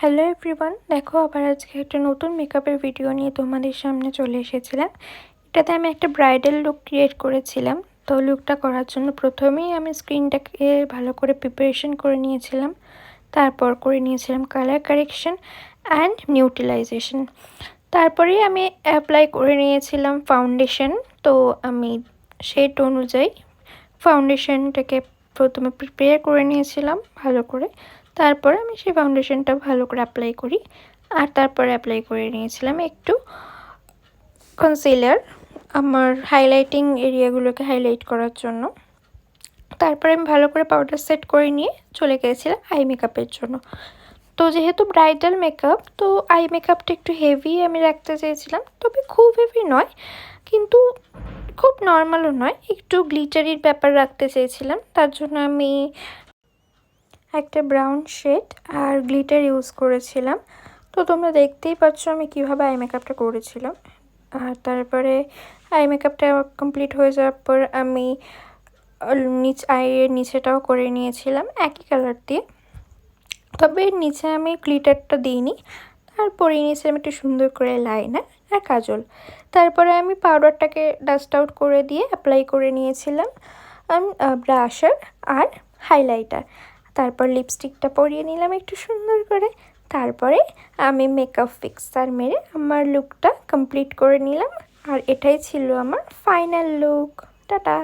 Hello everyone, দেখো আবার আজকে একটা নতুন মেকআপের ভিডিও নিয়ে তোমাদের সামনে চলে এসেছিলাম। এটাতে আমি একটা ব্রাইডাল লুক ক্রিয়েট করেছিলাম। তো লুকটা করার জন্য প্রথমেই আমি স্ক্রিনটাকে ভালো করে প্রিপারেশন করে নিয়েছিলাম। তারপর করে নিয়েছিলাম কালার কারেকশন অ্যান্ড নিউট্রালাইজেশন। তারপরেই আমি অ্যাপ্লাই করে নিয়েছিলাম ফাউন্ডেশন। তো আমি শেড অনুযায়ী ফাউন্ডেশনটাকে প্রথমে প্রিপেয়ার করে নিয়েছিলাম ভালো করে। তারপরে আমি সেই ফাউন্ডেশনটা ভালো করে অ্যাপ্লাই করি, আর তারপরে অ্যাপ্লাই করে নিয়েছিলাম একটু কনসিলার আমার হাইলাইটিং এরিয়াগুলোকে হাইলাইট করার জন্য। তারপরে আমি ভালো করে পাউডার সেট করে নিয়ে চলে গিয়েছিলাম আই মেকআপের জন্য। তো যেহেতু ব্রাইডাল মেকআপ, তো আই মেকআপটা একটু হেভি আমি রাখতে চেয়েছিলাম, তবে খুব হেভি নয় কিন্তু খুব নর্মালও নয়, একটু গ্লিটারির ব্যাপার রাখতে চেয়েছিলাম। তার জন্য আমি একটা ব্রাউন শেড আর গ্লিটার ইউজ করেছিলাম। তো তোমরা দেখতেই পাচ্ছ আমি কিভাবে আই মেকআপটা করেছিলাম। আর তারপরে আই মেকআপটা কমপ্লিট হয়ে যাওয়ার পর আমি আইয়ের নিচেটাও করে নিয়েছিলাম একই কালার দিয়ে, তবে নিচে আমি গ্লিটারটা দিইনি। তারপরে নিয়েছিলাম একটু সুন্দর করে লাইনার আর কাজল। তারপরে আমি পাউডারটাকে ডাস্ট আউট করে দিয়ে অ্যাপ্লাই করে নিয়েছিলাম ব্রাশার আর হাইলাইটার। তারপর লিপস্টিকটা পরিয়ে নিলাম একটু সুন্দর করে। তারপরে আমি মেকআপ ফিক্সার মেরে আমার লুকটা কমপ্লিট করে নিলাম। আর এটাই ছিল আমার ফাইনাল লুক। টাটা।